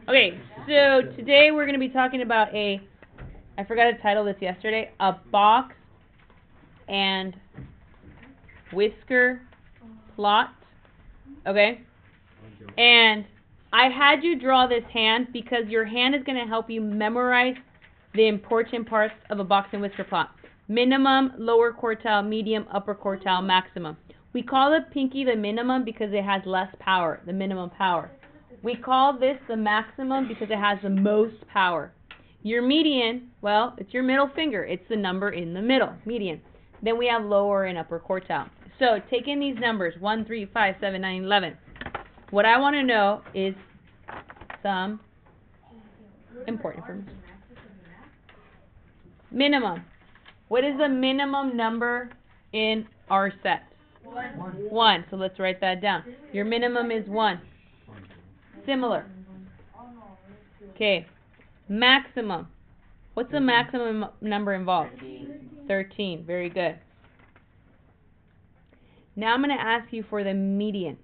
Okay, so today we're going to be talking about I forgot to title this yesterday, a box and whisker plot, okay? And I had you draw this hand because your hand is going to help you memorize the important parts of a box and whisker plot. Minimum, lower quartile, medium, upper quartile, maximum. We call the pinky the minimum because it has less power, the minimum power. We call this the maximum because it has the most power. Your median, well, it's your middle finger. It's the number in the middle, median. Then we have lower and upper quartile. So take in these numbers, 1, 3, 5, 7, 9, 11. What I want to know is some important information. Minimum. What is the minimum number in our set? 1. So let's write that down. Your minimum is 1. Similar. Okay. Maximum. What's the maximum number involved? 13. Very good. Now I'm going to ask you for the median.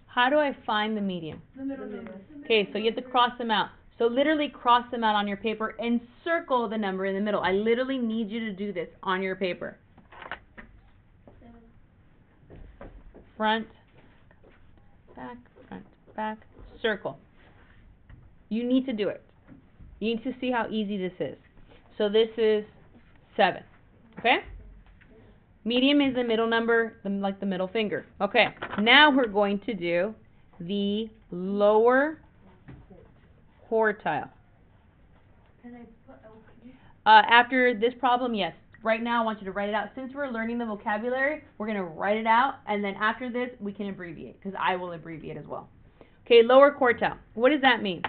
How do I find the median? Okay, so you have to cross them out. So literally cross them out on your paper and circle the number in the middle. I literally need you to do this on your paper. Front, back, circle. You need to do it. You need to see how easy this is. So this is 7. Okay? Medium is the middle number, like the middle finger. Okay, now we're going to do the lower quartile. After this problem, yes. Right now, I want you to write it out. Since we're learning the vocabulary, we're going to write it out, and then after this, we can abbreviate, because I will abbreviate as well. Okay, lower quartile. What does that mean?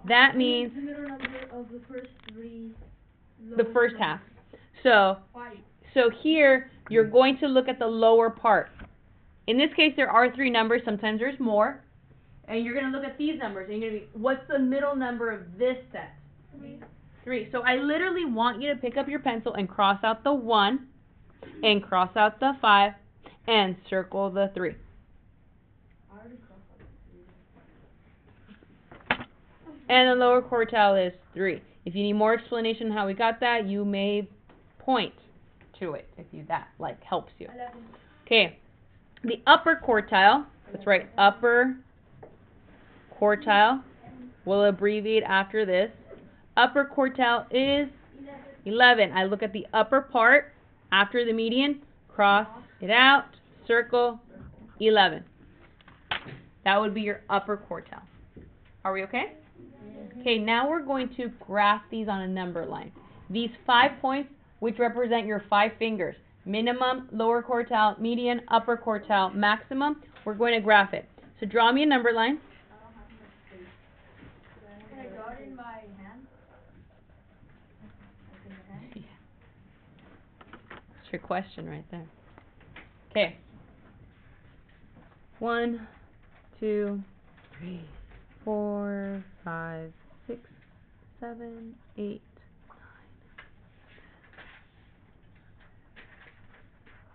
That means the middle number of the first 3. The first half. So here, you're going to look at the lower part. In this case, there are 3 numbers. Sometimes there's more. And you're going to look at these numbers. And you're going to be, what's the middle number of this set? 3. So I literally want you to pick up your pencil and cross out the 1, and cross out the 5, and circle the 3. And the lower quartile is 3. If you need more explanation on how we got that, you may point to it if that helps you. Okay, the upper quartile, let's write upper quartile. We'll abbreviate after this. Upper quartile is 11. I look at the upper part after the median, cross it out, circle 11. That would be your upper quartile. Are we okay? Okay, now we're going to graph these on a number line. These 5 points, which represent your 5 fingers, minimum, lower quartile, median, upper quartile, maximum, we're going to graph it. So draw me a number line. Can I draw it in my hand? Yeah. That's your question right there. Okay. 1, 2, 3, 4, 5, 6, 7, 8, 9.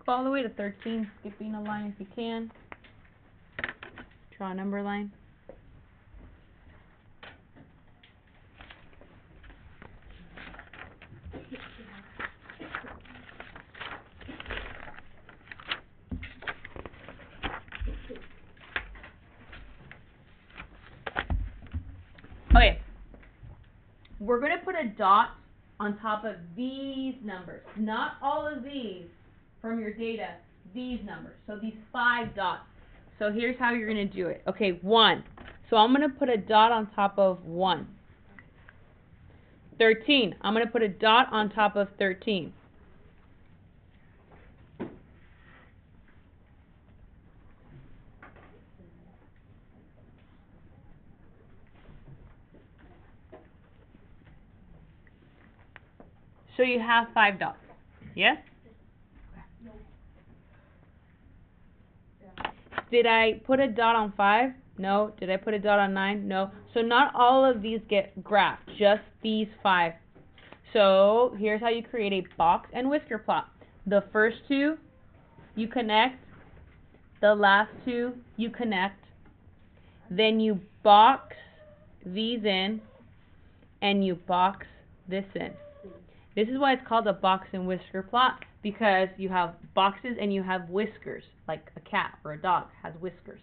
Go all the way to 13, skipping a line if you can. Draw a number line. Okay, we're going to put a dot on top of these numbers. Not all of these from your data, these numbers. So these 5 dots. So here's how you're going to do it. Okay, 1. So I'm going to put a dot on top of 1. 13. I'm going to put a dot on top of 13. So you have 5 dots. Yes? Did I put a dot on 5? No. Did I put a dot on 9? No. So not all of these get graphed, just these 5. So here's how you create a box and whisker plot. The first 2 you connect, the last 2 you connect, Then you box these in, and you box this in. This is why it's called a box and whisker plot, because you have boxes and you have whiskers, like a cat or a dog has whiskers.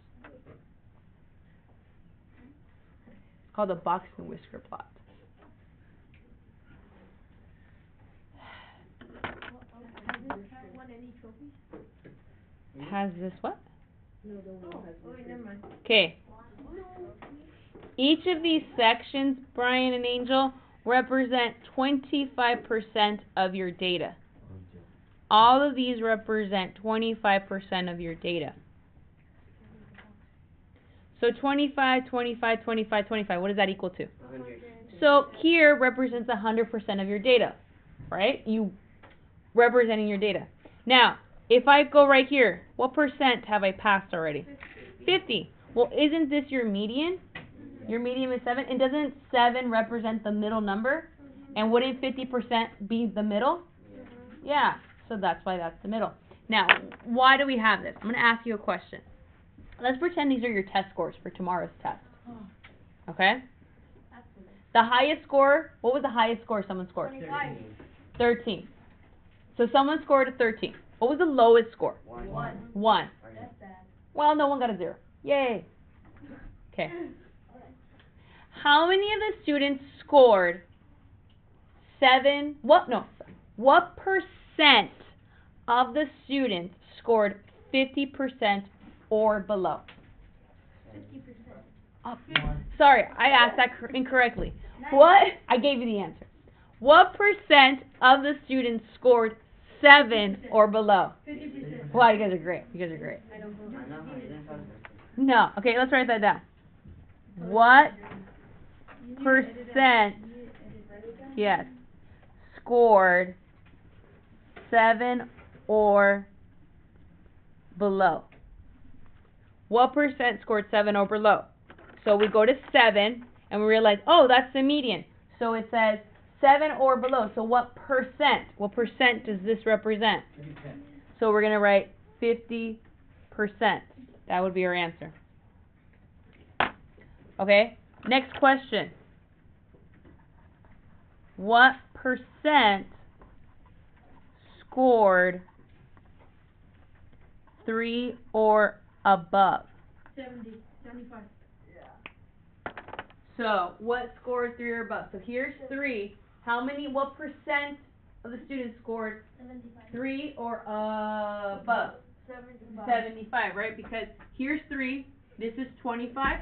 It's called a box and whisker plot. Has this what? Okay. Each of these sections, Brian and Angel, represent 25% of your data. All of these represent 25% of your data. So 25, 25, 25, 25, what does that equal to? 100. So here represents 100% of your data, right? You representing your data. Now, if I go right here, what percent have I passed already? 50. Well, isn't this your median? Your median is 7. And doesn't 7 represent the middle number? And wouldn't 50% be the middle? Yeah, so that's why that's the middle. Now, why do we have this? I'm going to ask you a question. Let's pretend these are your test scores for tomorrow's test. Okay? The highest score, what was the highest score someone scored? 13. So someone scored a 13. What was the lowest score? 1. That's bad. Well, no one got a 0. Yay. Okay. How many of the students scored 7? What percent of the students scored 50% or below? 50%. Oh, sorry, I asked that incorrectly. What? I gave you the answer. What percent of the students scored 7 or below? 50%. Wow, you guys are great. You guys are great. No. Okay, let's write that down. What percent, yes, scored 7 or below? What percent scored 7 or below? So we go to 7 and we realize, oh, that's the median. So it says 7 or below. So what percent? What percent does this represent? 50%. So we're going to write 50%. That would be our answer. Okay, next question. What percent scored 3 or above? 70. 75. So, what scored 3 or above? So here's 3. What percent of the students scored 75. 3 or above? 75. 75, right? Because here's 3. This is 25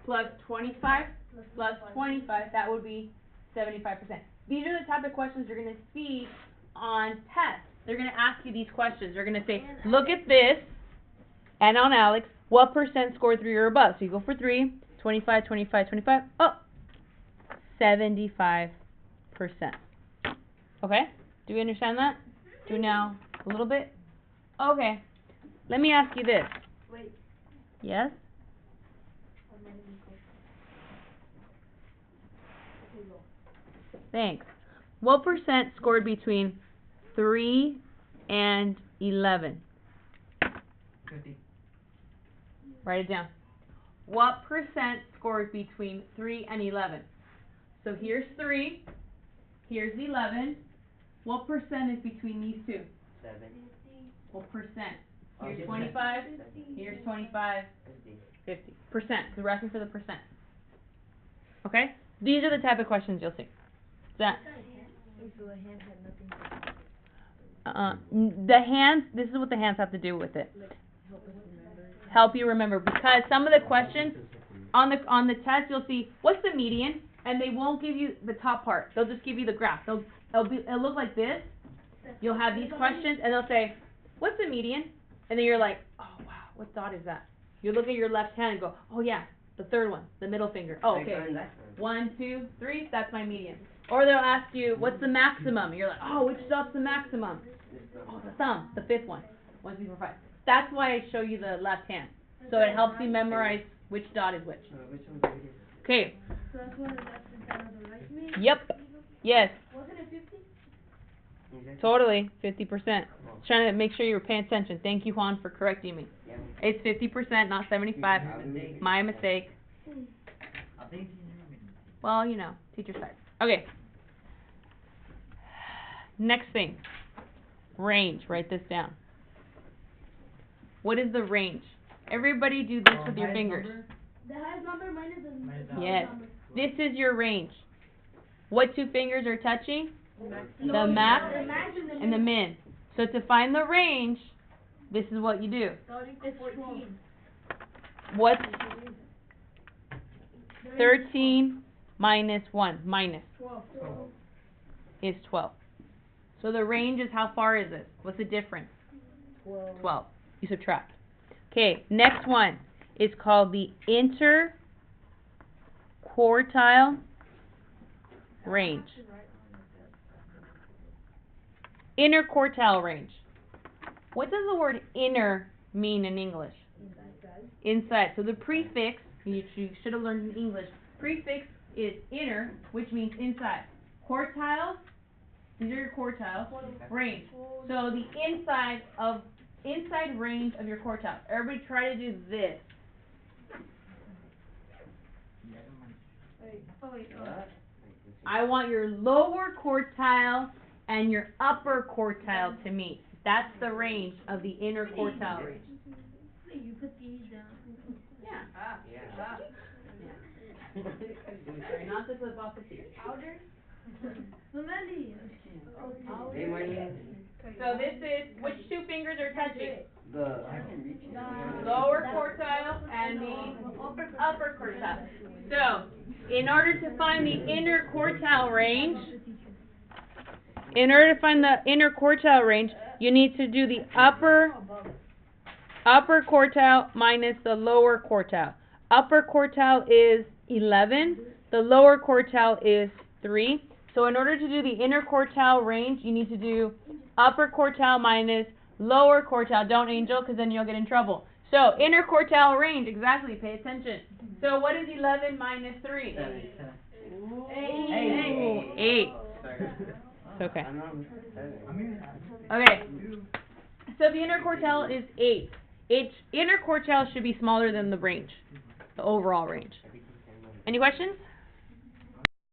plus 25 plus 25. That would be 75%. These are the type of questions you're going to see on tests. They're going to ask you these questions. They're going to say, look at this, and on Alex, what percent scored 3 or above? So you go for 3, 25, 25, 25. Oh, 75%. Okay? Do we understand that? Do now a little bit? Okay. Let me ask you this. Wait. Yes? Thanks. What percent scored between 3 and 11? 50. Write it down. What percent scored between 3 and 11? So here's 3. Here's 11. What percent is between these two? 7. What percent? Oh, Here's 50%. 25. Here's 25. 50. 50%. So we're asking for the percent. Okay? These are the type of questions you'll see. That So the hand had nothing the hands, this is what the hands have to do with it. Help you remember, because some of the questions on the test you'll see what's the median, and they won't give you the top part. They'll just give you the graph. It'll look like this. You'll have these questions and they'll say, what's the median? And then you're like, oh wow, what dot is that? You look at your left hand and go, oh yeah, the third one, the middle finger. Oh, okay. 1, 2, 3, that's my median. Or they'll ask you, what's the maximum? And you're like, oh, which dot's the maximum? Oh, the thumb, the 5th one. 1, 2, 3, 4, 5. That's why I show you the left hand. So it helps you memorize which dot is which. Okay. So that's what that's the side of the right mean? Yep. Yes. Wasn't it 50? Totally. 50%. Trying to make sure you were paying attention. Thank you, Juan, for correcting me. It's 50%, not 75. My mistake. I think Well, teacher side. Okay. Next thing. Range. Write this down. What is the range? Everybody do this with your fingers. The highest number minus the lowest Yes. number. This is your range. What two fingers are touching? The The max max and the min. So to find the range, this is what you do. It's 14. What's 13 minus 1? Minus 12. is 12. So the range is how far is it? What's the difference? 12. You subtract. Okay, next one is called the interquartile range. Interquartile range. What does the word inner mean in English? Inside. So the prefix, you should have learned in English, prefix is inner, which means inside. Quartile, these are your quartiles, range. So the inside range of your quartile. Everybody try to do this. I want your lower quartile and your upper quartile to meet. That's the range of the inner quartile range. You put these down. Yeah. Yeah. Try not to flip off the seat. Outer? Lily. So this is, which two fingers are touching? I can reach it. Lower quartile and the upper quartile. So, in order to find the inner quartile range, you need to do the upper quartile minus the lower quartile. Upper quartile is 11, the lower quartile is 3. So in order to do the inner quartile range, you need to do upper quartile minus lower quartile. Don't angel, because then you'll get in trouble. So inner quartile range, exactly, pay attention. So what is 11 minus 3? 8. It's okay. Okay. So the inner quartile is 8. Inner quartile should be smaller than the range, the overall range. Any questions?